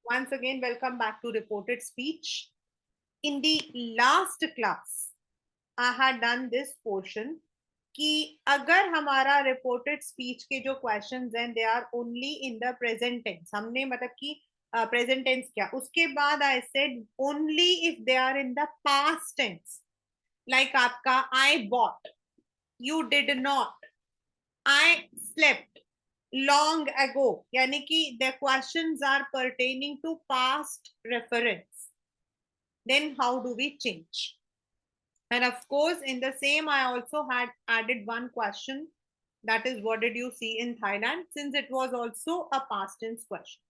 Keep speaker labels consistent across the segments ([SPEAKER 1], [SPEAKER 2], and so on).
[SPEAKER 1] Once again, welcome back to Reported Speech. In the last class, I had done this portion कि अगर हमारा reported speech के जो questions हैं they are only in the present tense, हमने मतलब कि प्रेजेंट टेंस क्या, उसके बाद I said only if they are in the past tense, like आपका I bought, you did not, I slept long ago, यानी कि the questions are pertaining to past reference. Then how do we change? And of course, in the same, I also had added one question, that is, what did you see in Thailand, since it was also a past tense question.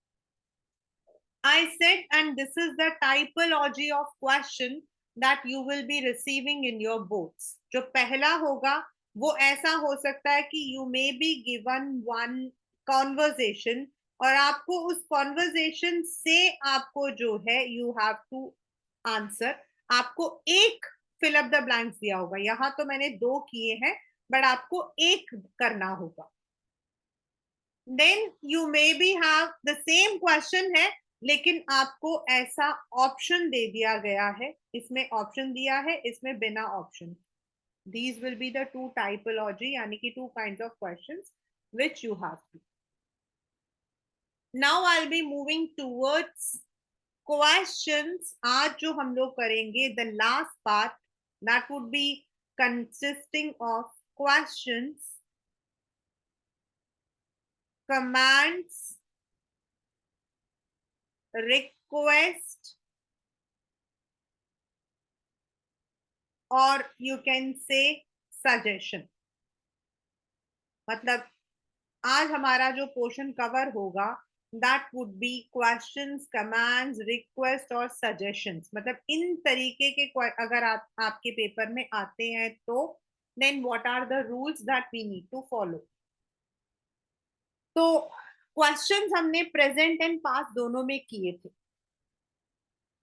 [SPEAKER 1] I said, and this is the typology of question that you will be receiving in your boards. जो पहला होगा वो ऐसा हो सकता है कि you may be given one conversation और आपको उस conversation से आपको जो है you have to answer, आपको एक fill up the blanks दिया होगा, यहाँ तो मैंने दो किए हैं बट आपको एक करना होगा. Then you may be have the same question है लेकिन आपको ऐसा ऑप्शन दे दिया गया है, इसमें ऑप्शन दिया है, इसमें बिना option. These will be the two typology, यानी कि two kinds of questions which you have to. Now I'll be moving towards questions. आज जो हम लोग करेंगे the last part, that would be consisting of questions, commands, request, और you can say suggestion. मतलब आज हमारा जो पोर्शन कवर होगा that would be questions, commands, request और सजेशंस. मतलब इन तरीके के अगर आपके पेपर में आते हैं तो then what are the rules that we need to follow. तो क्वेश्चंस हमने प्रेजेंट एंड पास्ट दोनों में किए थे.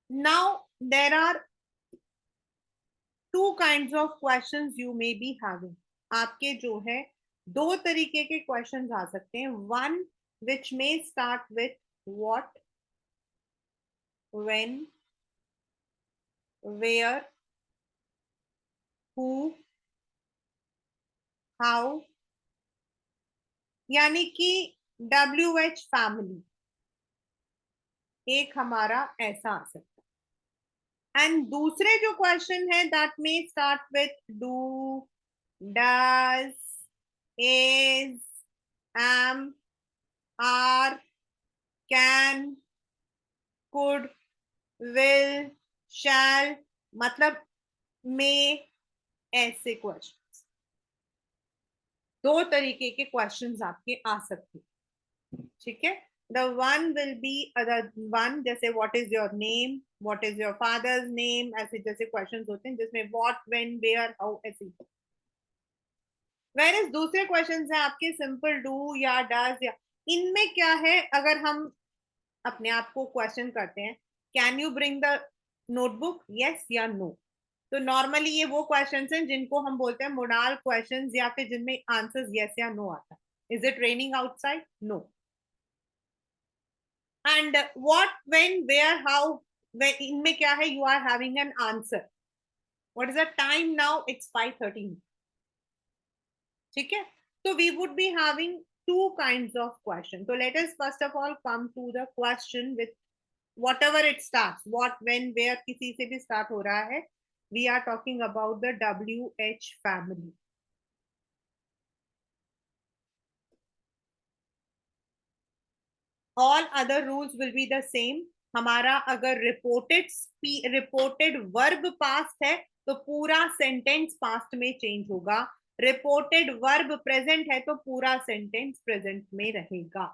[SPEAKER 1] Now there are two kinds of questions you may be having. आपके जो है दो तरीके के क्वेश्चंस आ सकते हैं. One which may start with what, when, where, who, how, यानी कि WH फैमिली एक हमारा ऐसा आ सकता है. एंड दूसरे जो क्वेश्चन है that may start with do, does, is, am, are, can, could, will, shall, मतलब में, ऐसे क्वेश्चंस. दो तरीके के क्वेश्चंस आपके आ सकते हैं. ठीक है. The one will be other one, जैसे what is your name, what is your father's name, ऐसे जैसे क्वेश्चंस होते हैं जिसमें व्हाट, व्हेन, वेयर, हाउ, ऐसे. वेयर इज दूसरे क्वेश्चंस हैं आपके सिंपल डू या डज या. इनमें क्या है, अगर हम अपने आप को क्वेश्चन करते हैं can you bring the notebook, yes या नो. तो नॉर्मली ये वो क्वेश्चंस हैं जिनको हम बोलते हैं मोडाल क्वेश्चंस, या फिर जिनमें आंसर्स यस या नो आता है. Is it raining outside, no. And what, when, where, how, इनमें क्या है, you are having an answer. What is the time now, it's 5:13. ठीक है. तो we would be having two kinds of question. So let us first of all come to the question with whatever it starts, what, when, where, किसी से भी start हो रहा है. We are talking about the WH family. All other rules will be the same. हमारा अगर reported verb past है तो पूरा सेंटेंस पास्ट में चेंज होगा. रिपोर्टेड वर्ब प्रेजेंट है तो पूरा सेंटेंस प्रेजेंट में रहेगा.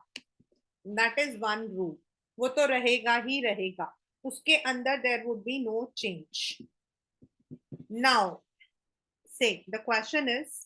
[SPEAKER 1] That is one rule. वो तो रहेगा ही रहेगा, उसके अंदर there would be no change. Now say the question is,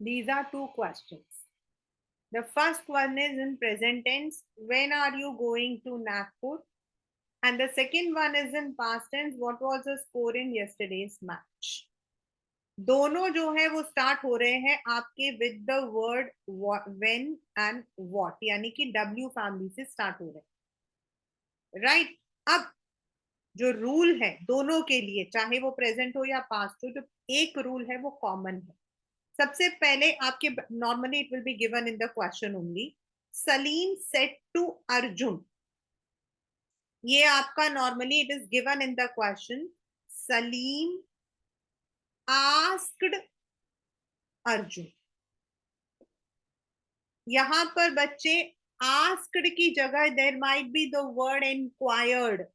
[SPEAKER 1] These are two questions. The first one is in present tense. When are you going to Nagpur? And the second one is in past tense. What was the score in yesterday's match? दोनों जो है वो start हो रहे हैं आपके with the word when and what, यानी कि डब्ल्यू फैमिली से स्टार्ट हो रहे हैं, राइट? अब जो रूल है दोनों के लिए, चाहे वो प्रेजेंट हो या पास्ट हो, जो एक रूल है वो कॉमन है. सबसे पहले आपके normally it will be given in the question only. Salim said to Arjun. ये आपका normally it is given in the question. Salim asked Arjun. यहां पर बच्चे आस्क्ड की जगह there might be the word inquired.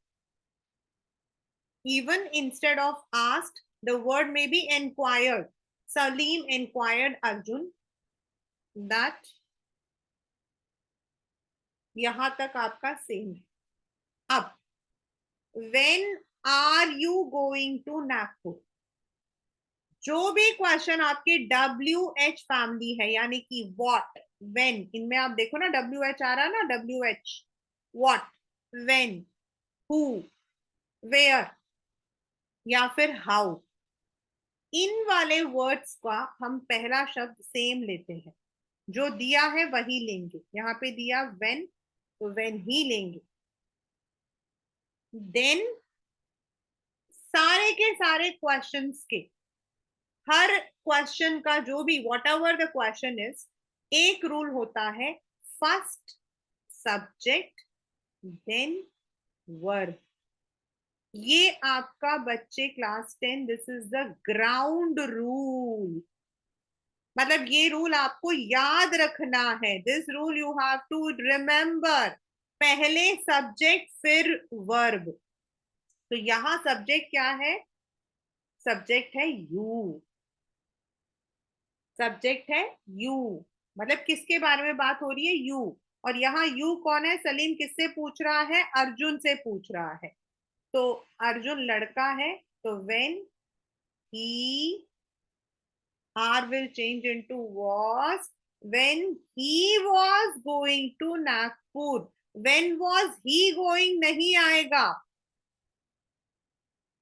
[SPEAKER 1] Even instead of asked, the word may be inquired. Salim inquired Arjun that. यहां तक आपका सेम है. अब when are you going to Nagpur? जो भी क्वेश्चन आपके WH फैमिली है, यानी कि what, when, इनमें आप देखो ना WH आ रहा ना, WH, what, when, who, where या फिर how, इन वाले वर्ड्स का हम पहला शब्द सेम लेते हैं. जो दिया है वही लेंगे. यहाँ पे दिया when, तो when ही लेंगे. देन सारे के सारे क्वेश्चंस के हर क्वेश्चन का जो भी whatever the question is, एक रूल होता है. First subject then verb. ये आपका बच्चे class 10 this is the ground rule. मतलब ये रूल आपको याद रखना है. This rule you have to remember. पहले सब्जेक्ट फिर वर्ब. तो यहां सब्जेक्ट क्या है? सब्जेक्ट है यू. सब्जेक्ट है यू. मतलब किसके बारे में बात हो रही है? यू. और यहाँ यू कौन है? सलीम किससे पूछ रहा है? अर्जुन से पूछ रहा है. तो अर्जुन लड़का है, तो when he, R will change into was. When he was going to Nagpur. When was he going नहीं आएगा.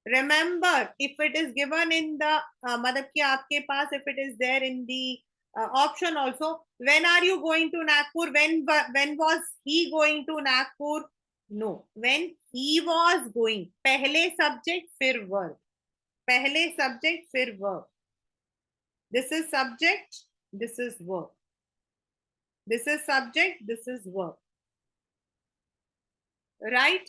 [SPEAKER 1] Remember, if it is given in the मतलब कि आपके पास if it is there in the option also, when are you going to Nagpur? When was he going to Nagpur? No, when he was going. पहले subject फिर verb. पहले subject फिर verb. This is subject, this is verb. This is subject, this is verb. Right?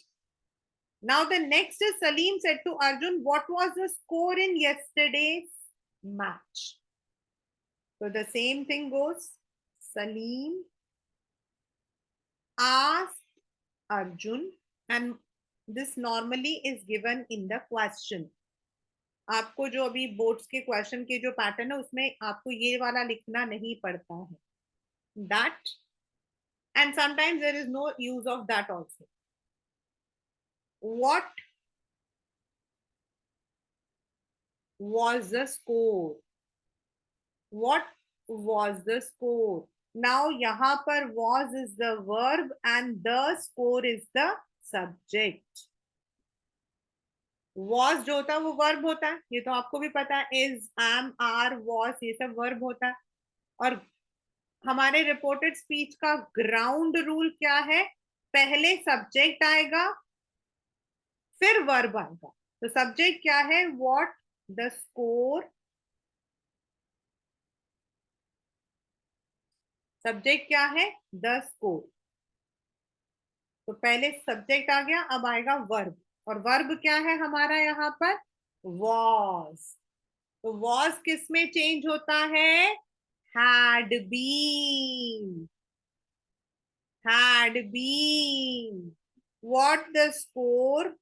[SPEAKER 1] Now the next is Salim said to Arjun, what was the score in yesterday's match? So the same thing goes. Salim asked Arjun, and this normally is given in the question. आपको जो अभी boards के question के जो pattern है उसमें आपको ये वाला लिखना नहीं पड़ता है. That, and sometimes there is no use of that also. What was the score? What was the score? Now यहाँ पर was is the verb and the score is the subject. was जो होता है वो verb होता है, ये तो आपको भी पता है. is, am, are, was ये सब verb होता है. और हमारे रिपोर्टेड स्पीच का ग्राउंड रूल क्या है? पहले सब्जेक्ट आएगा फिर वर्ब आएगा. तो सब्जेक्ट क्या है? What the score. सब्जेक्ट क्या है? The score. तो पहले सब्जेक्ट आ गया, अब आएगा वर्ब. और वर्ब क्या है हमारा यहाँ पर? वॉज. तो वॉज किस में चेंज होता है? Had been. Had been. What the score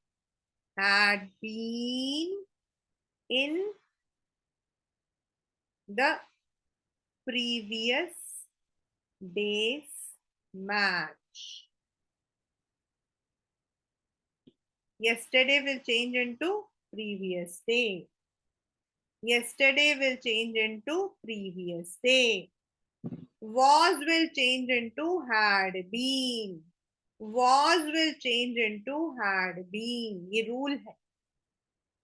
[SPEAKER 1] had been in the previous day's match. Yesterday will change into previous day. yesterday will change into previous day, was will change into had been, was will change into had been, ये rule है.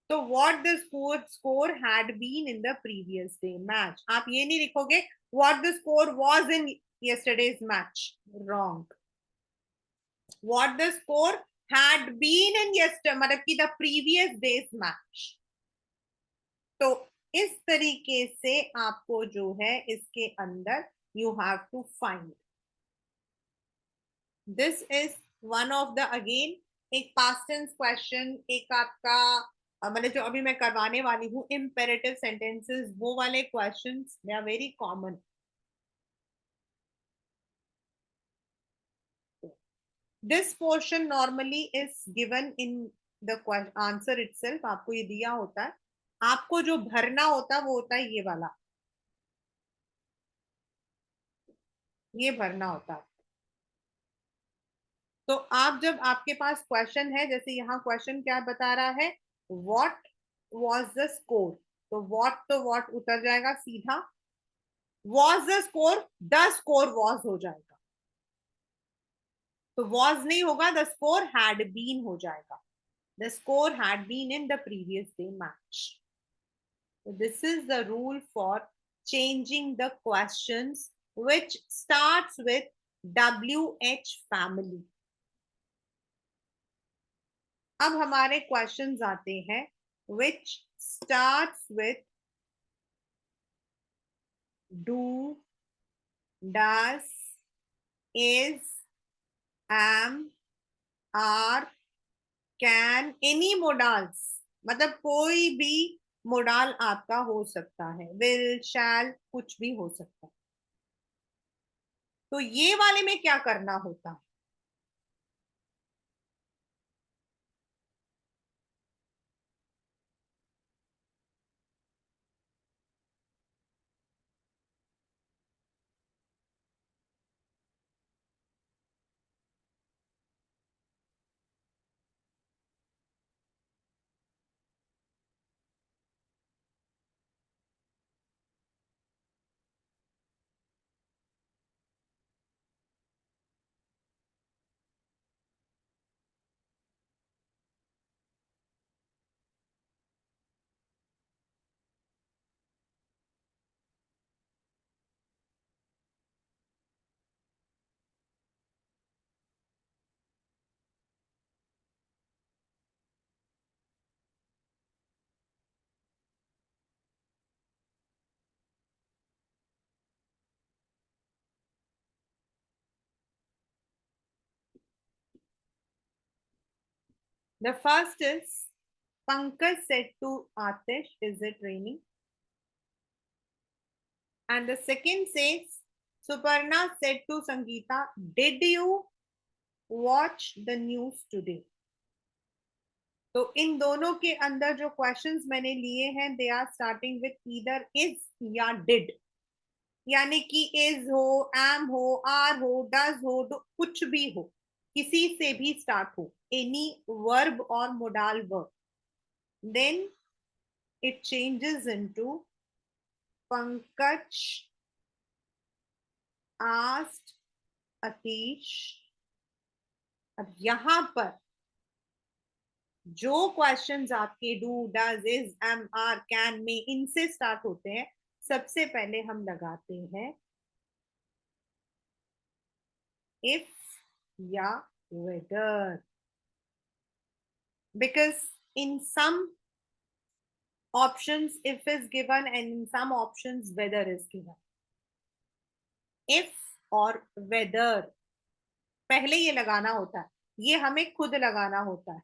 [SPEAKER 1] तो what the score had been in the previous day match. आप ये नहीं लिखोगे what the score was in yesterday's match. Wrong. What the score had been in yesterday, मतलब कि the previous day's match. तो इस तरीके से आपको जो है इसके अंदर you have to find. This is one of the again एक past tense question, एक आपका मतलब जो अभी मैं करवाने वाली हूँ imperative sentences, वो वाले questions they are very common. This portion normally is given in the answer itself. आपको ये दिया होता है, आपको जो भरना होता है वो होता है ये वाला, ये भरना होता है. तो आप जब आपके पास क्वेश्चन है, जैसे यहाँ क्वेश्चन क्या बता रहा है, व्हाट वाज द स्कोर, तो व्हाट तो व्हाट उतर जाएगा सीधा, was the score, the score was हो जाएगा, तो वाज नहीं होगा, द स्कोर हैड बीन हो जाएगा. The score had been in the previous day match. This is the rule for changing the questions which starts with WH family. अब हमारे questions आते हैं which starts with do, does, is, am, are, can, any modals, मतलब कोई भी modal आपका हो सकता है, विल, शैल, कुछ भी हो सकता है. तो ये वाले में क्या करना होता है, the first is Pankaj said to Atish, is it raining? And the second says, Suparna said to Sangeeta, did you watch the news today? तो इन दोनों के अंदर जो क्वेश्चंस मैंने लिए हैं, they are starting with either is या did, यानी कि इज हो, एम हो, आर हो, डज हो, कुछ भी हो, किसी से भी स्टार्ट हो, एनी वर्ब और modal verb, then it changes into Pankaj asked Atish. अब यहां पर जो क्वेश्चंस आपके do, does, is, am, are, can में इनसे स्टार्ट होते हैं, सबसे पहले हम लगाते हैं इफ या whether, because in some options if is given and in some options whether is given. If और whether पहले ये लगाना होता है, ये हमें खुद लगाना होता है.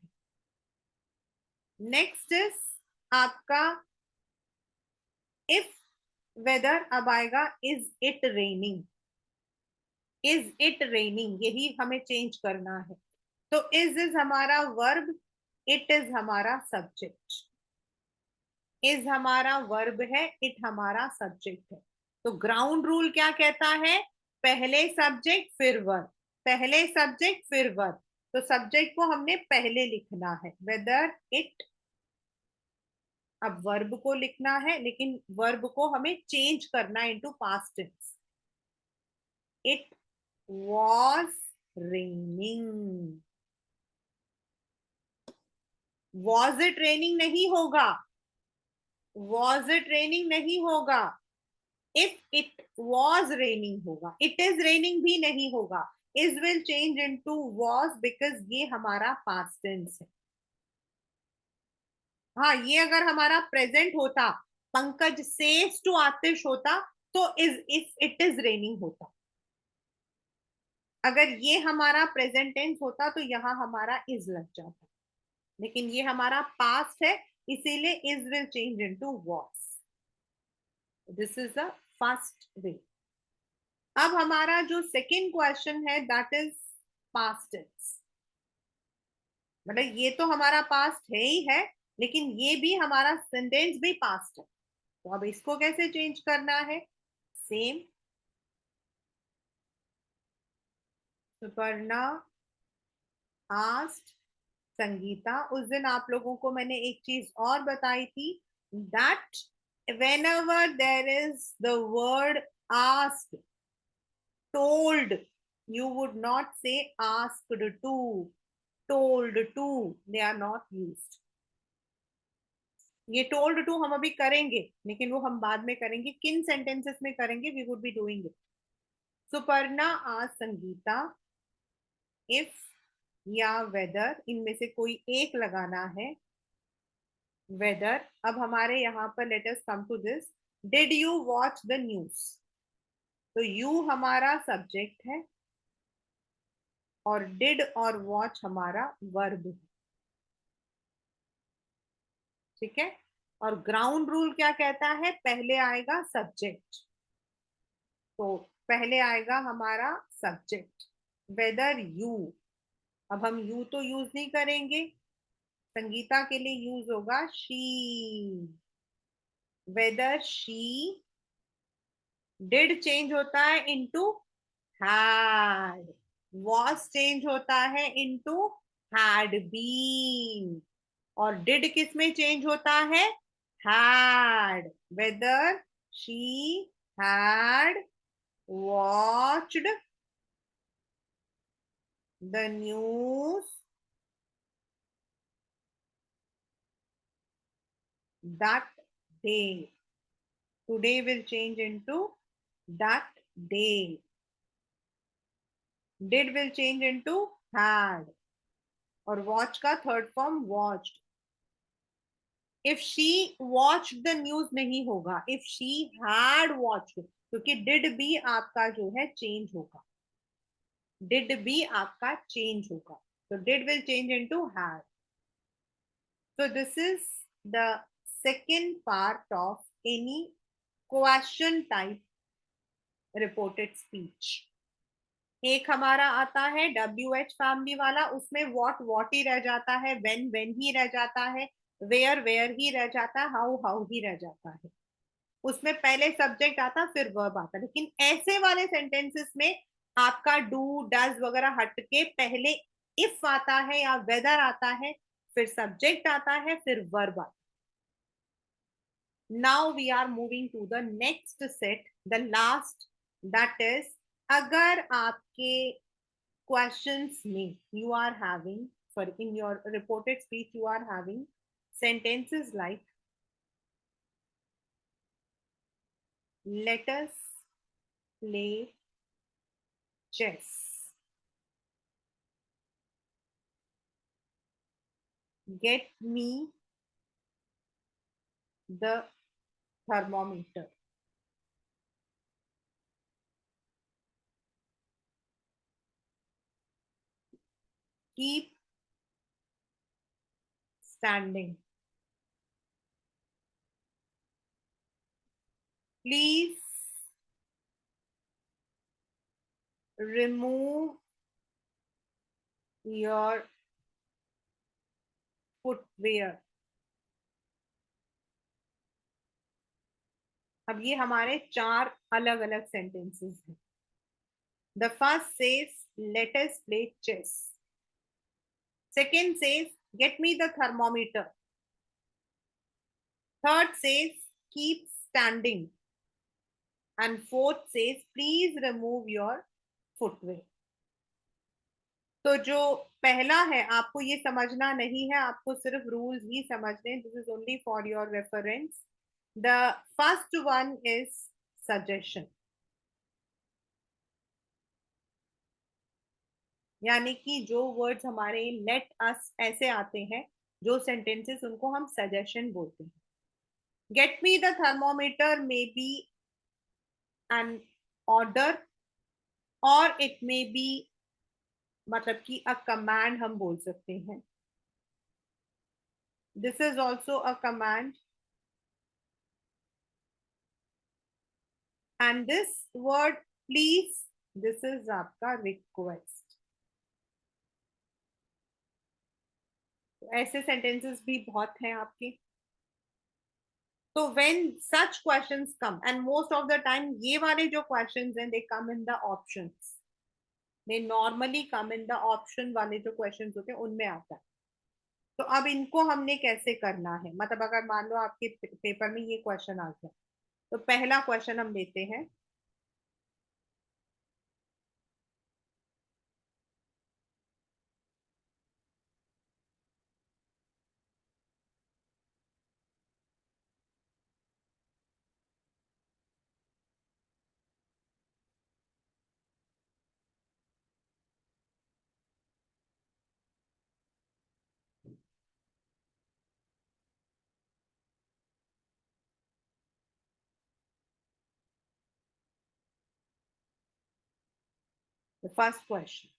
[SPEAKER 1] नेक्स्ट इज आपका इफ वेदर, अब आएगा is it raining, is it raining, यही हमें चेंज करना है. तो इज हमारा वर्ब, इट इज हमारा सब्जेक्ट, इज हमारा वर्ब है, इट हमारा सब्जेक्ट है. तो ग्राउंड रूल क्या कहता है, पहले सब्जेक्ट फिर वर्ब, पहले सब्जेक्ट फिर वर्ब. तो सब्जेक्ट को हमने पहले लिखना है, वेदर इट अब वर्ब को लिखना है, लेकिन वर्ब को हमें चेंज करना into past tense. It was raining. Was it raining नहीं होगा. वॉज इट रेनिंग नहीं होगा. इफ इट वॉज रेनिंग होगा. इट इज रेनिंग भी नहीं होगा. Is will change into was because ये हमारा पास्ट टेंस है. हाँ, ये अगर हमारा प्रेजेंट होता, पंकज सेज टू आतिश होता, तो is if it is raining होता. अगर ये हमारा प्रेजेंट टेंस होता तो यहां हमारा इज लग जाता. लेकिन ये हमारा पास्ट है, इसीलिए is will change into was. This is the first way. अब हमारा जो सेकेंड क्वेश्चन है दैट इज पास्ट टेंस. मतलब ये तो हमारा पास्ट है ही है, लेकिन ये भी हमारा सेंटेंस भी पास्ट है. तो अब इसको कैसे चेंज करना है? सेम. सुपर्णा आस्क्ड संगीता. उस दिन आप लोगों को मैंने एक चीज और बताई थी, that whenever there is the word asked, told, you would not say asked to, told to, they are not used. ये टोल्ड टू हम अभी करेंगे, लेकिन वो हम बाद में करेंगे. किन सेंटेंसेस में करेंगे? We would be doing it. Suparna आज संगीता इफ या वेदर, इनमें से कोई एक लगाना है. वेदर. अब हमारे यहाँ पर let us come to this. Did you watch the news? तो यू हमारा सब्जेक्ट है और डिड और वॉच हमारा वर्ब है. ठीक है. और ग्राउंड रूल क्या कहता है? पहले आएगा सब्जेक्ट. तो पहले आएगा हमारा सब्जेक्ट. Whether you. अब हम यू तो यूज नहीं करेंगे, संगीता के लिए यूज होगा she. Whether she did change होता है इनटू हैड. वॉज चेंज होता है इनटू हैड बीन. और डिड किस में चेंज होता है? Had. Whether she had watched the news that day. Today will change into that day. Did will change into had. और watch का third form watched. If she watched the news नहीं होगा. If she had watched, क्योंकि did भी आपका जो है change होगा. Did भी आपका चेंज होगा. So did will change into had. So this is the second part of any question type reported speech. एक हमारा आता है WH फैमिली वाला, उसमें वॉट ही रह जाता है, वेन ही रह जाता है, वेयर ही रह जाता है, हाउ ही रह जाता है. उसमें पहले सब्जेक्ट आता फिर वर्ब आता. लेकिन ऐसे वाले सेंटेंसेस में आपका डू डज वगैरह हट के पहले इफ आता है या वेदर आता है, फिर सब्जेक्ट आता है, फिर वर्ब आता है. Now we are moving to the next set, the last, that is, अगर आपके questions में you are having, sorry, in your reported speech you are having sentences like let us play chess, get me the thermometer, keep standing, please remove your footwear. अब ये हमारे चार अलग अलग sentences हैं. The first says, let us play chess. Second says, get me the thermometer. Third says keep standing. And fourth says please remove your footwear. तो जो पहला है आपको ये समझना नहीं है, आपको सिर्फ रूल्स ही समझने, this is only for your reference. The first one is suggestion, यानी कि जो वर्ड्स हमारे लेट अस ऐसे आते हैं, जो सेंटेंसेस, उनको हम सजेशन बोलते हैं. Get me the thermometer may be an order or it may be, मतलब कि अ कमांड हम बोल सकते हैं. This is also a command. And this word please, this is आपका रिक्वेस्ट. ऐसे सेंटेंसेस भी बहुत हैं आपके. तो when such questions come, and most of the time ये वाले जो क्वेश्चंस हैं they come in the options, they normally come in the option वाले जो क्वेश्चंस होते हैं उनमें आता है. तो अब इनको हमने कैसे करना है, मतलब अगर मान लो आपके पेपर में ये क्वेश्चन आ गया, तो पहला क्वेश्चन हम लेते हैं. The first question.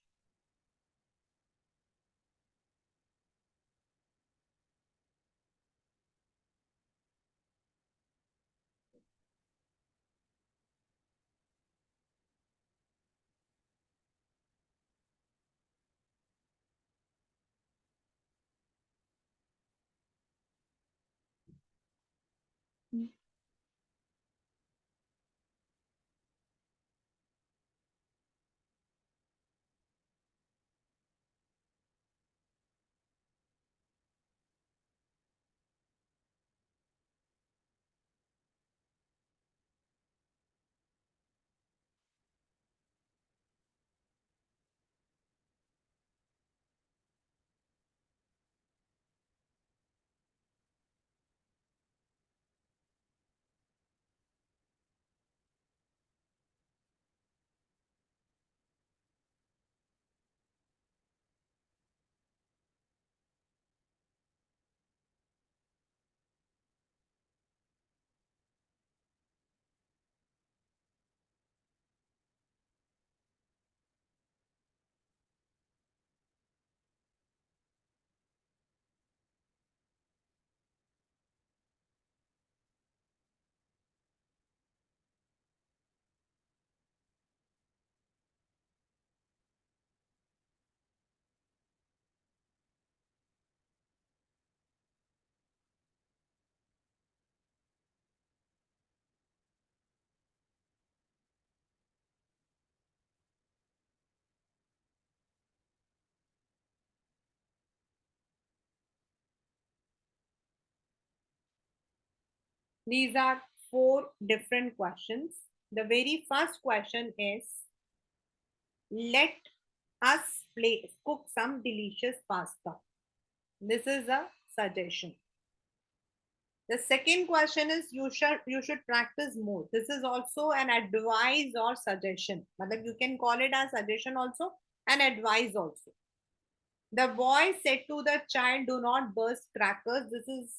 [SPEAKER 1] These are four different questions. The very first question is, let us play, cook some delicious pasta. This is a suggestion. The second question is, you should practice more. This is also an advice or suggestion. Matlab you can call it as suggestion also and advice also. The boy said to the child, do not burst crackers. This is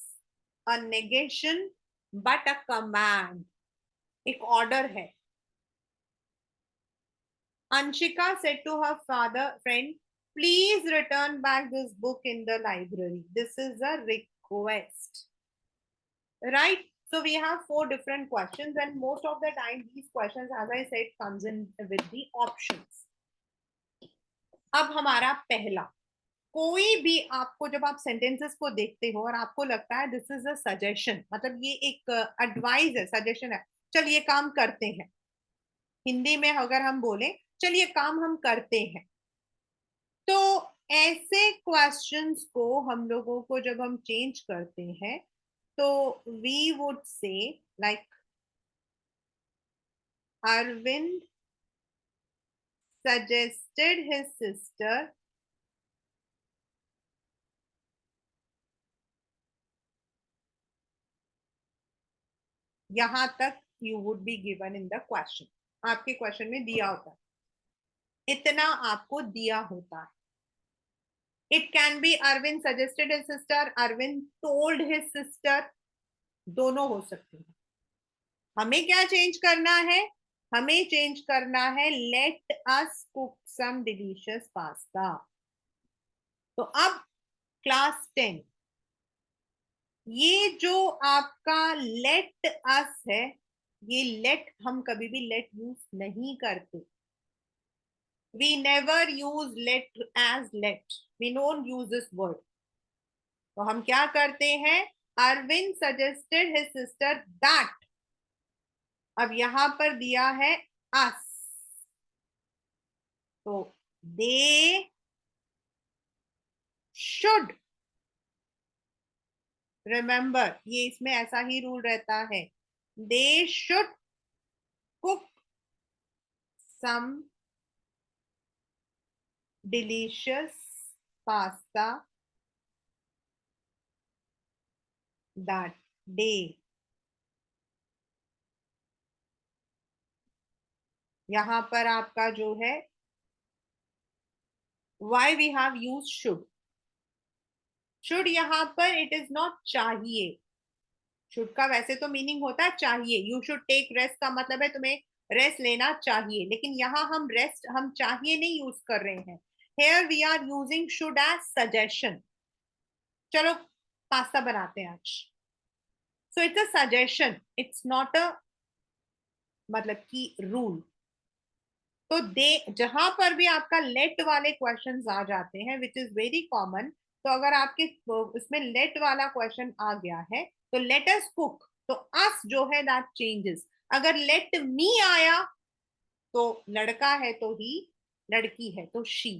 [SPEAKER 1] a negation but a command. एक order है. Anshika said to her father friend, please return back this book in the library. This is a request. Right? So we have four different questions, and most of the time these questions, as I said, comes in with the options. अब हमारा पहला, कोई भी आपको, जब आप sentences को देखते हो और आपको लगता है दिस इज अ सजेशन, मतलब ये एक एडवाइस है, सजेशन है, चल ये काम करते हैं. हिंदी में अगर हम बोले चल ये काम हम करते हैं, तो ऐसे क्वेश्चंस को हम लोगों को जब हम चेंज करते हैं, तो we would say like Arvind suggested his sister यहां तक you would be given in the question. आपके क्वेश्चन में दिया होता है, इतना आपको दिया होता है. It can be Arvind suggested his sister, Arvind told his sister, दोनों हो सकते हैं. हमें क्या चेंज करना है? हमें चेंज करना है let us cook some delicious pasta. तो अब क्लास 10, ये जो आपका लेट अस है, ये लेट हम कभी भी लेट यूज नहीं करते. We never use let as let, we don't use this word. तो हम क्या करते हैं? Arvind suggested his sister that. अब यहां पर दिया है अस, तो दे शुड. रिमेंबर, ये इसमें ऐसा ही रूल रहता है. They should cook some delicious pasta that day. यहां पर आपका जो है why we have used should. Should यहां पर इट इज नॉट चाहिए. शुड का वैसे तो मीनिंग होता है चाहिए. यू शुड टेक रेस्ट का मतलब है तुम्हें रेस्ट लेना चाहिए, लेकिन यहां हम रेस्ट हम चाहिए नहीं यूज कर रहे हैं. Here we are using should as suggestion. चलो पास्ता बनाते हैं आज. So it's a suggestion, it's not a मतलब की रूल. तो दे जहां पर भी आपका लेट वाले क्वेश्चंस आ जाते हैं विच इज वेरी कॉमन, तो अगर आपके उसमें लेट वाला क्वेश्चन आ गया है तो लेट अस कुक, तो अस जो है दैट चेंजेस. अगर लेट मी आया तो लड़का है तो ही, लड़की है तो शी.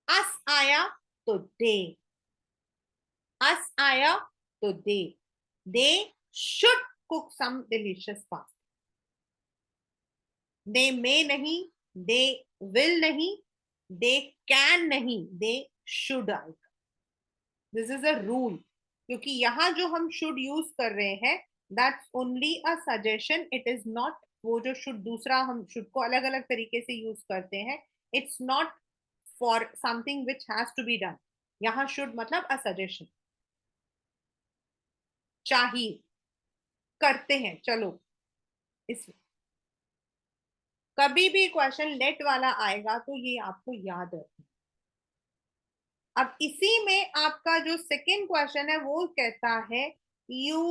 [SPEAKER 1] अस आया तो दे, अस आया तो they should cook some delicious pasta. They may नहीं, दे विल नहीं, दे कैन नहीं, दे शुड आएगा. This is a rule. क्योंकि यहां जो हम शुड यूज कर रहे हैं that's only a suggestion, it is not वो जो शुड दूसरा हम शुड को अलग अलग तरीके से यूज करते हैं. It's not for something which has to be done. यहां शुड मतलब अ सजेशन, चाहिए, करते हैं. चलो इस कभी भी क्वेश्चन लेट वाला आएगा तो ये आपको याद रखना. अब इसी में आपका जो सेकेंड क्वेश्चन है वो कहता है यू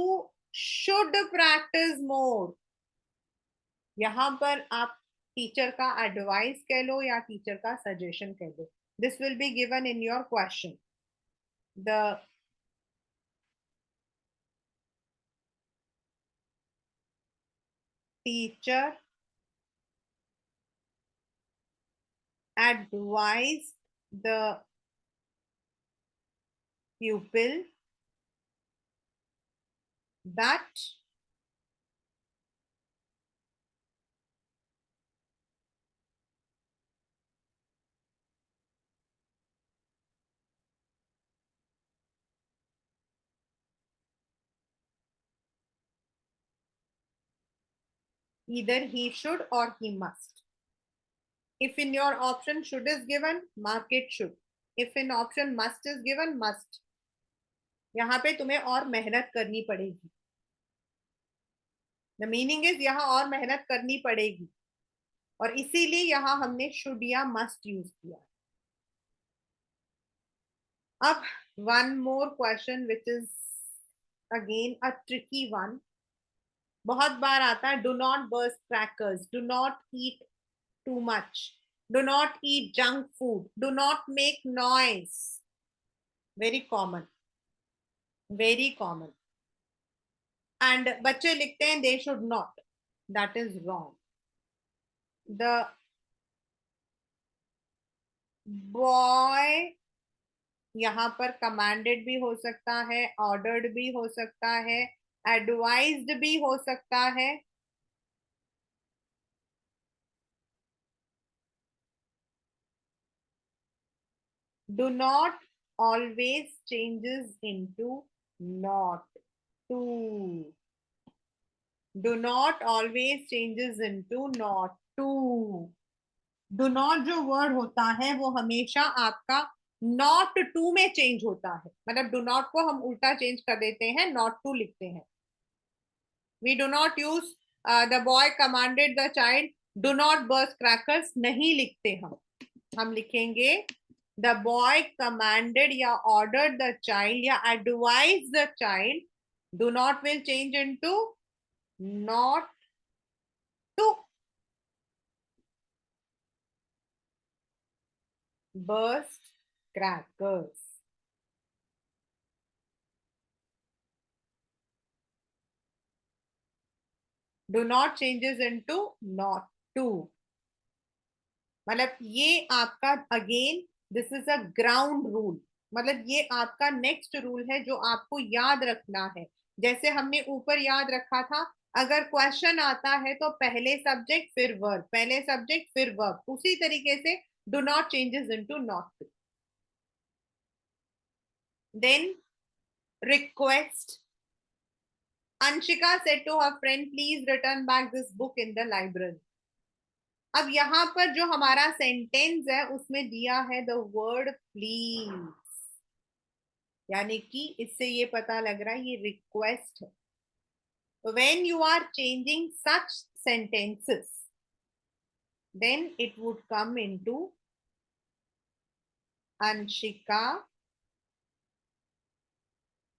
[SPEAKER 1] शुड प्रैक्टिस मोर. यहां पर आप टीचर का एडवाइस कह लो या टीचर का सजेशन कह लो. This will be given in your question. The teacher advised the pupil that either he should or he must. If in your option should is given, mark it should. If in option must is given, must. यहाँ पे तुम्हें और मेहनत करनी पड़ेगी. The meaning is यहाँ और मेहनत करनी पड़ेगी, और इसीलिए यहाँ हमने शुड या मस्ट यूज किया. अब one more question which is again a tricky one. बहुत बार आता है do not burst crackers, do not eat too much, do not eat junk food, do not make noise. Very common, very common. And बच्चे लिखते हैं they should not. That is wrong. The boy यहाँ पर commanded भी हो सकता है, ordered भी हो सकता है, एडवाइज्ड भी हो सकता है. Do not always changes into not to. Do not always changes into not to. Do not जो वर्ड होता है वो हमेशा आपका not to में चेंज होता है. मतलब do not को हम उल्टा चेंज कर देते हैं, not to लिखते हैं. We do not use the boy commanded the child do not burst crackers नहीं लिखते हम लिखेंगे the boy commanded या ordered the child या advised the child. Do not will change into not to burst crackers. Do not changes into not to. मतलब ये आपका again this is a ground rule. मतलब ये आपका नेक्स्ट रूल है जो आपको याद रखना है. जैसे हमने ऊपर याद रखा था, अगर क्वेश्चन आता है तो पहले सब्जेक्ट फिर वर्ब, पहले सब्जेक्ट फिर वर्ब, उसी तरीके से do not changes into not to. Then request. Anshika said to her friend please return back this book in the library. अब यहां पर जो हमारा सेंटेंस है उसमें दिया है द वर्ड प्लीज, यानी कि इससे ये पता लग रहा है ये रिक्वेस्ट है. When you are changing such sentences then it would come into Anshika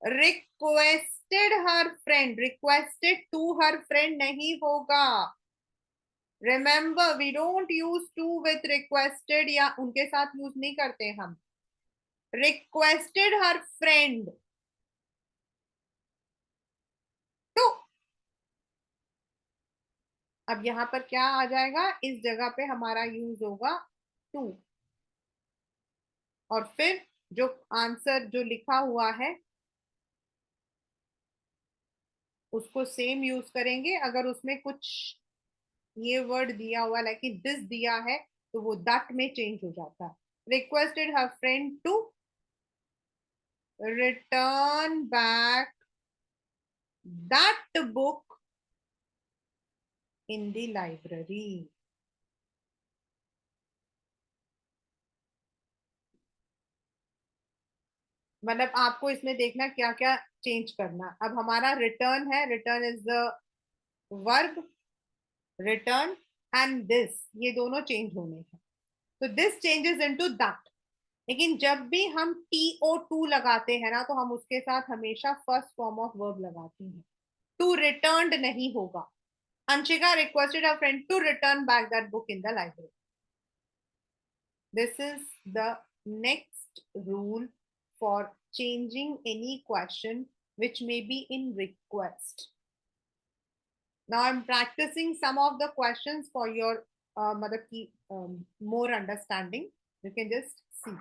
[SPEAKER 1] requested her friend. Requested to her friend नहीं होगा. Remember we don't use to with requested या उनके साथ यूज नहीं करते हम. Requested her friend to. अब यहां पर क्या आ जाएगा, इस जगह पे हमारा यूज होगा टू. और फिर जो आंसर जो लिखा हुआ है उसको सेम यूज करेंगे. अगर उसमें कुछ ये वर्ड दिया हुआ लाइक दिस दिया है तो वो दैट में चेंज हो जाता है. Requested her friend to return back that book in the library. मतलब आपको इसमें देखना क्या क्या चेंज करना. अब हमारा रिटर्न है, return is the verb, return and this ये दोनों चेंज होने हैं. तो दिस चेंजेस इनटू दैट. लेकिन जब भी हम TO2 लगाते हैं ना तो हम उसके साथ हमेशा फर्स्ट फॉर्म ऑफ वर्ब लगाते हैं. टू रिटर्न नहीं होगा. Anshika requested a friend to return back that book in the library. This is the next rule for changing any question which may be in request. Now I'm practicing some of the questions for your more understanding. You can just see.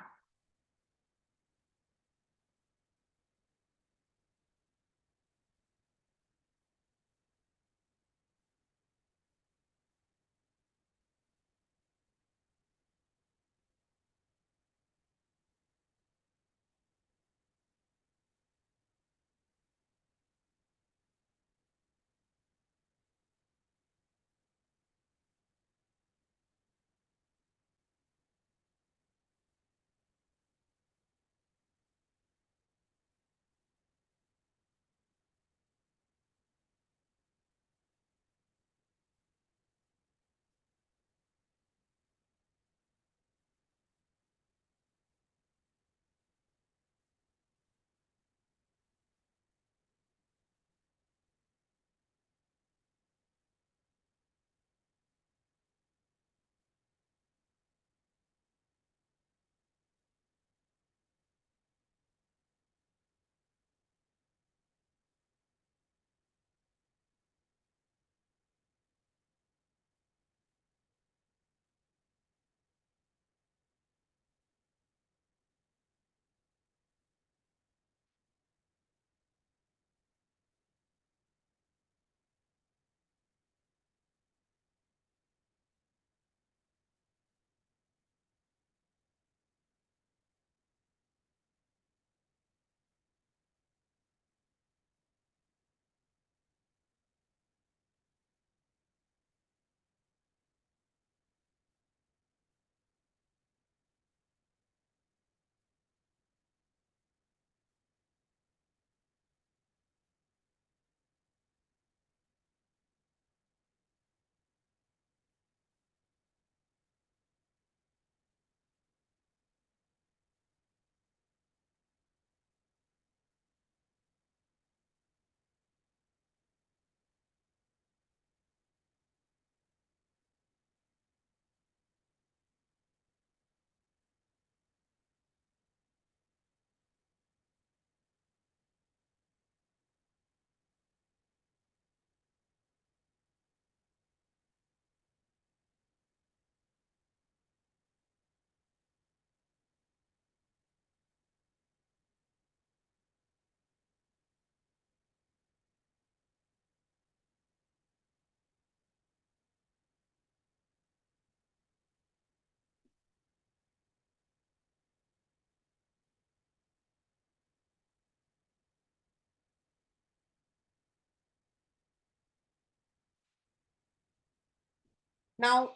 [SPEAKER 1] Now,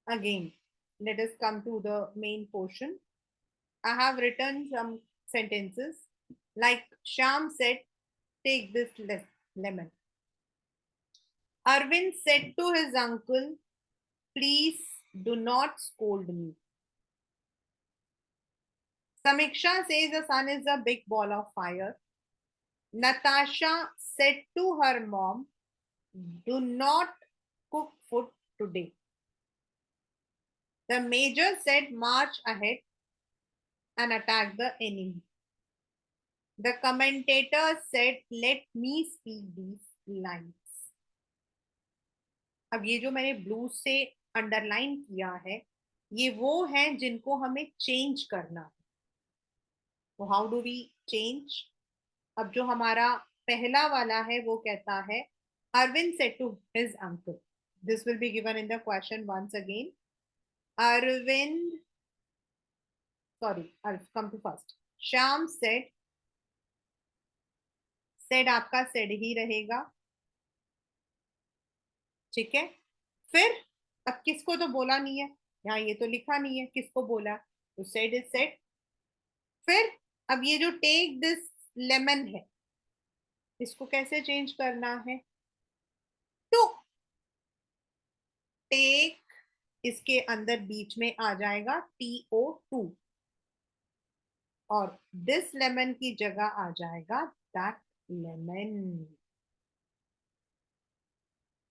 [SPEAKER 1] again, let us come to the main portion. I have written some sentences like Sham said, take this lemon. Arvind said to his uncle, please do not scold me. Samiksha says the sun is a big ball of fire. Natasha said to her mom, do not cook food today. The major said, march ahead and attack the enemy. The commentator said, let me speak these lines. अब ये जो मैंने blue से underline किया है, ये वो हैं जिनको हमें चेंज करना है. तो हाउ डू वी चेंज? अब जो हमारा पहला वाला है वो कहता है, Arvind said to his uncle. This will be given in the question once again. Arvind, sorry, I'll come to first. Shyam said आपका सेड ही रहेगा. ठीक है. फिर अब किसको तो बोला नहीं है, यहाँ ये तो लिखा नहीं है किसको बोला, तो सेड इज सेड. फिर अब ये जो टेक दिस लेमन है, इसको कैसे चेंज करना है? टू टेक, इसके अंदर बीच में आ जाएगा TO2 और दिस लेमन की जगह आ जाएगा that lemon.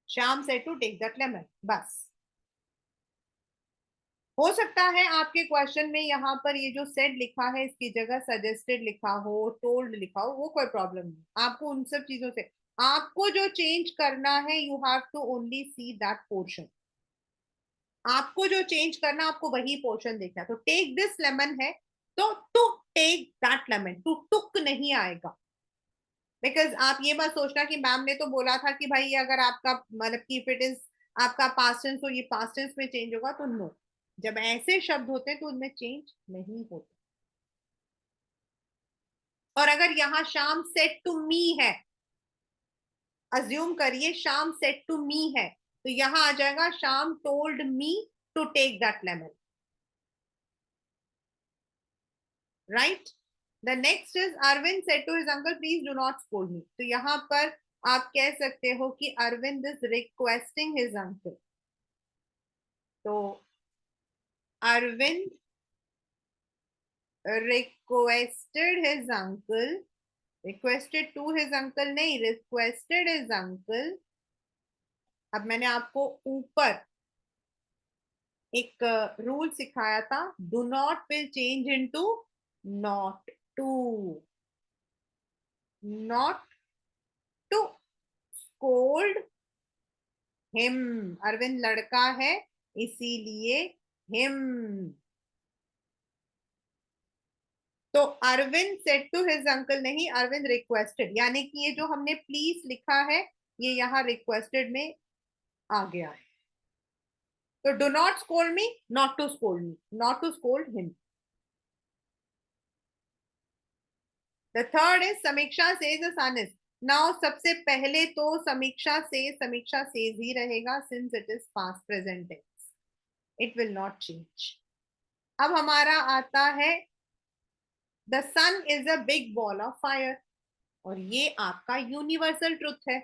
[SPEAKER 1] Shyam said to take that lemon. बस. हो सकता है आपके क्वेश्चन में यहाँ पर ये जो सेड लिखा है इसकी जगह सजेस्टेड लिखा हो, टोल्ड लिखा हो, वो कोई प्रॉब्लम नहीं. आपको उन सब चीजों से आपको जो चेंज करना है, you have to only see that portion. आपको जो चेंज करना, आपको वही पोर्शन देखना. तो टेक दिस लेमन है तो to take that lemon, to took नहीं आएगा. बिकॉज आप ये मत सोचना कि मैम ने तो बोला था कि भाई अगर आपका मतलब कि इफ इट इज आपका पास्ट टेंस तो ये पास्ट टेंस में चेंज होगा, तो नो. जब ऐसे शब्द होते हैं तो उनमें चेंज नहीं होता. और अगर यहाँ शाम सेड टू मी है, अज्यूम करिए शाम सेड टू मी है, तो यहां आ जाएगा Shyam told me to take that lemon. Right. The next is Arvind said to his uncle, please do not scold me. तो यहां पर आप कह सकते हो कि Arvind is requesting his uncle. तो Arvind requested his uncle, requested to his uncle नहीं, requested his uncle. अब मैंने आपको ऊपर एक रूल सिखाया था, do not will change into not to. Not to scold him. Arvind लड़का है इसीलिए हिम. तो Arvind said to his uncle नहीं, अरविंद रिक्वेस्टेड. यानी कि ये जो हमने प्लीज लिखा है ये यहाँ रिक्वेस्टेड में आ गया है. तो do not scold me, not to scold me, not to scold him. The third is Samiksha says the sun is. Now सबसे पहले तो समीक्षा सेज ही रहेगा since it is past present tense. It will not change. अब हमारा आता है the sun is a big ball of fire. और ये आपका यूनिवर्सल ट्रुथ है.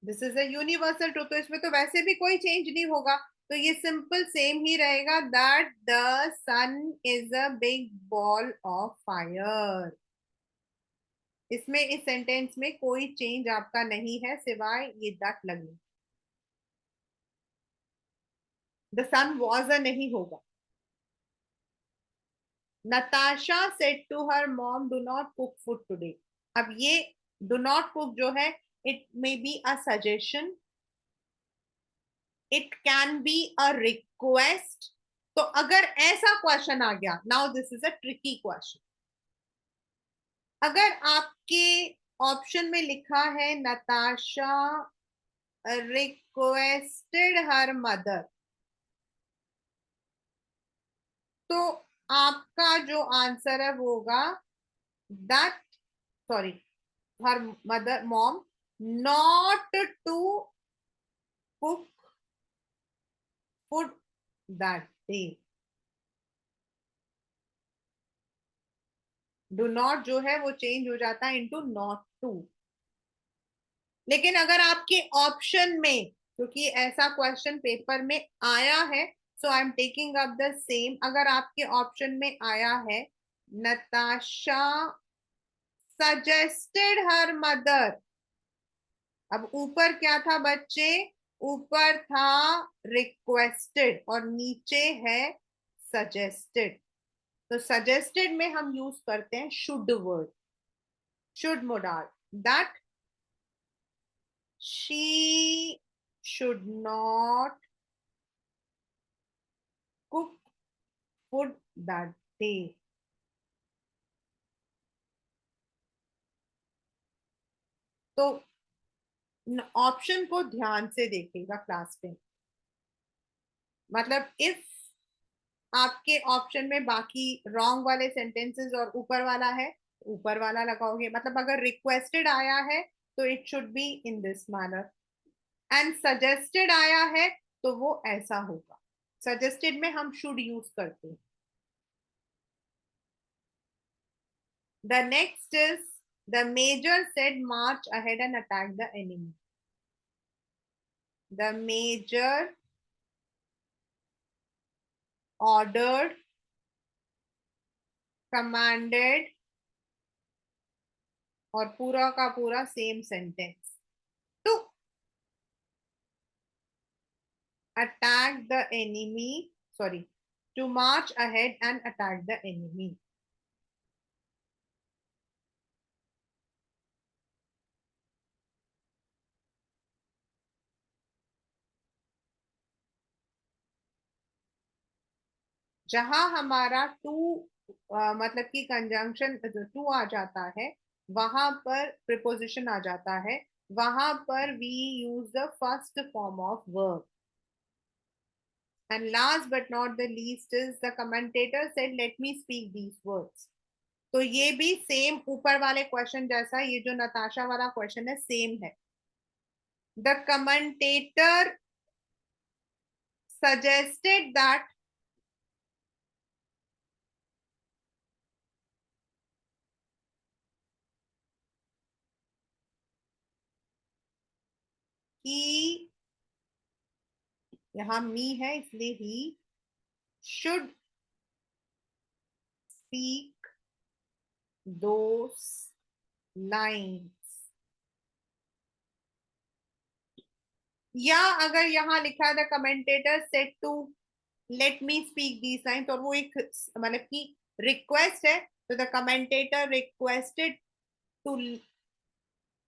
[SPEAKER 1] This is a universal truth. तो इसमें तो वैसे भी कोई चेंज नहीं होगा, तो ये सिंपल सेम ही रहेगा that the sun is a big ball of fire. इसमें इस सेंटेंस में कोई चेंज आपका नहीं है सिवाय ये दैट लगने. द सन वॉज अ नहीं होगा. Natasha said to her mom do not cook food today. अब ये डू नॉट कुक जो है, it may be a suggestion, it can be a request. तो अगर ऐसा क्वेश्चन आ गया, now this is a tricky question. अगर आपके ऑप्शन में लिखा है नताशा रिक्वेस्टेड हर मदर, तो आपका जो आंसर है वो होगा that, sorry, her mother mom not to cook food that day. Do not जो है वो चेंज हो जाता है into not to. लेकिन अगर आपके ऑप्शन में, क्योंकि ऐसा क्वेश्चन पेपर में आया है, so I am taking up the same, अगर आपके ऑप्शन में आया है नताशा सजेस्टेड हर मदर, अब ऊपर क्या था बच्चे, ऊपर था रिक्वेस्टेड और नीचे है सजेस्टेड। तो सजेस्टेड में हम यूज करते हैं should word, should modal, that she should not cook food that day. तो ऑप्शन को ध्यान से देखिएगा क्लास में, मतलब इफ आपके ऑप्शन में बाकी रॉन्ग वाले सेंटेंसेस और ऊपर वाला है, ऊपर वाला लगाओगे, मतलब अगर रिक्वेस्टेड आया है तो it should be in this manner, and suggested आया है तो वो ऐसा होगा। सजेस्टेड में हम शुड यूज करते हैं। The next is the major said march ahead and attack the enemy. The major ordered, commanded और पूरा का पूरा same sentence, to attack the enemy, sorry, to march ahead and attack the enemy. जहां हमारा to मतलब कि conjunction to आ जाता है, वहां पर प्रिपोजिशन आ जाता है, वहां पर we use the first form of verb. And last but not the least is the commentator said, let me speak these words. तो ये भी सेम ऊपर वाले क्वेश्चन जैसा, ये जो नताशा वाला क्वेश्चन है सेम है. The commentator suggested that he, यहां मी है इसलिए he should speak those lines. या अगर यहाँ लिखा है the commentator said to let me speak these lines, और वो एक मतलब कि रिक्वेस्ट है, तो the commentator requested to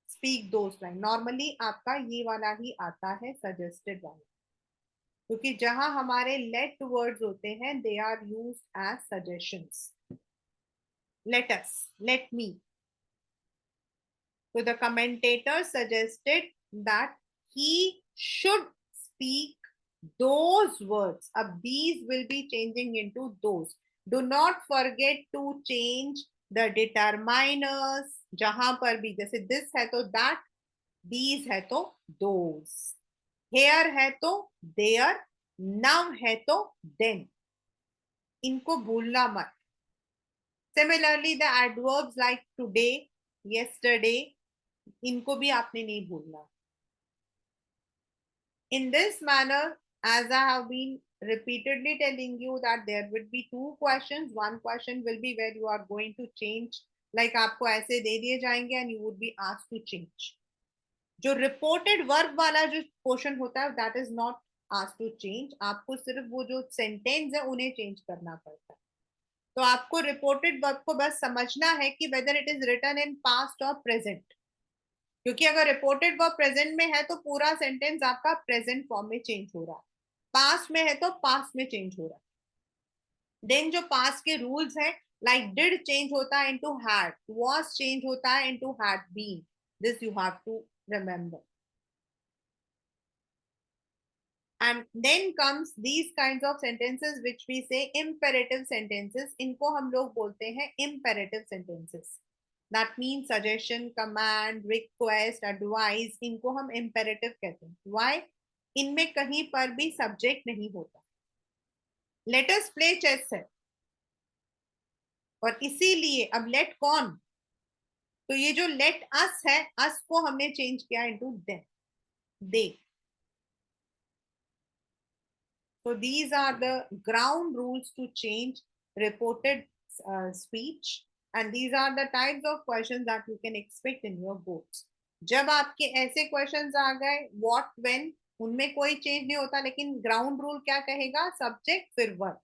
[SPEAKER 1] speak those line. Normally आपका ये वाला ही आता है सजेस्टेड वाला, क्योंकि जहां हमारे लेट वर्ड्स होते हैं they are used as suggestions. Let us, let me. So the commentator suggested that he should speak those words. Ab these will be changing into those. Do not forget to change the determiners. जहां पर भी, जैसे this है तो that, these है तो those, here है तो there, now है तो then. इनको भूलना मत. Similarly, the adverbs like today, yesterday, इनको भी आपने नहीं भूलना. In this manner, as I have been repeatedly telling you that there would be two questions. One question will be where you are going to change, like आपको ऐसे दे दिए जाएंगे and you would be asked to change. जो reported verb वाला जो portion होता है, that is not asked to change. आपको सिर्फ वो जो sentence है उन्हें change करना पड़ता है. तो आपको reported verb को बस समझना है कि whether it is written in past or present. क्योंकि अगर रिपोर्टेड वर्ब प्रेजेंट में है तो पूरा सेंटेंस आपका प्रेजेंट फॉर्म में चेंज हो रहा है, पास्ट में है तो पास्ट में चेंज हो रहा है. देन जो पास्ट के रूल्स हैं, लाइक डिड चेंज होता है इनटू हैड, वाज चेंज होता है into had been. This you have to remember. And then comes these kinds of sentences which we say imperative sentences. इनको हम लोग बोलते हैं imperative sentences. That means suggestion, command, request, advice. इनको हम imperative कहते हैं. Why? इनमें कहीं पर भी सब्जेक्ट नहीं होता. लेट अस प्ले चेस है, और इसीलिए अब लेट कौन, तो ये जो लेट अस है, अस को हमने चेंज किया into them, they. So these are the ground rules to change reported speech, and these are the types of questions that you can expect in your boards. जब आपके ऐसे क्वेश्चंस आ गए what when, उनमें कोई change नहीं होता, लेकिन ground rule क्या कहेगा, सब्जेक्ट फिर वर्ब.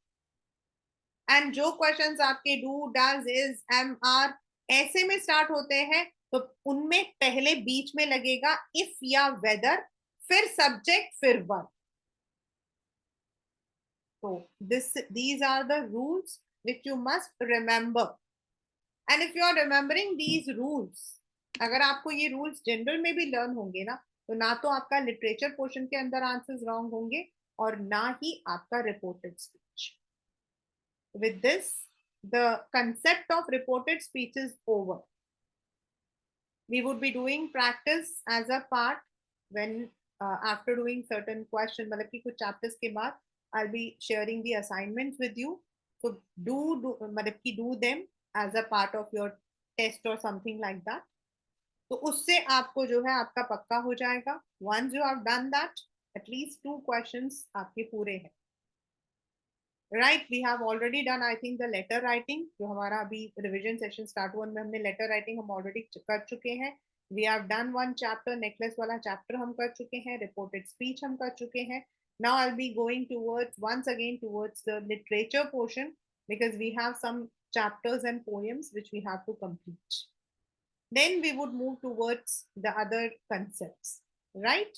[SPEAKER 1] एंड जो क्वेश्चंस आपके do does is am are ऐसे में स्टार्ट होते हैं, तो उनमें पहले बीच में लगेगा इफ या वेदर, फिर सब्जेक्ट फिर verb. So these are the rules which you must remember. And if you are remembering these rules, अगर आपको ये रूल्स जनरल में भी लर्न होंगे ना, तो ना तो आपका लिटरेचर पोर्शन के अंदर आंसर्स रॉन्ग होंगे और ना ही आपका reported speech. With this, the concept of reported speech is over. We would be doing practice as a part when after doing certain questions, मतलब कि कुछ chapters के बाद I'll be sharing the assignments with you. So मतलब कि do them as a part of your test or something like that. तो उससे आपको जो है आपका पक्का हो जाएगा. Once you have done that, at least 2 questions आपके पूरे हैं. Right, we have already done I think the letter writing, जो हमारा अभी रिवीजन सेशन स्टार्ट हुआ, में हमने लेटर राइटिंग हम ऑलरेडी कर चुके हैं. We have done 1 chapter, necklace वाला चैप्टर हम कर चुके हैं, रिपोर्टेड स्पीच हम कर चुके हैं. Now I will be going towards once again towards the literature portion, because we have some chapters and poems which we have to complete. Then we would move towards the other concepts, right?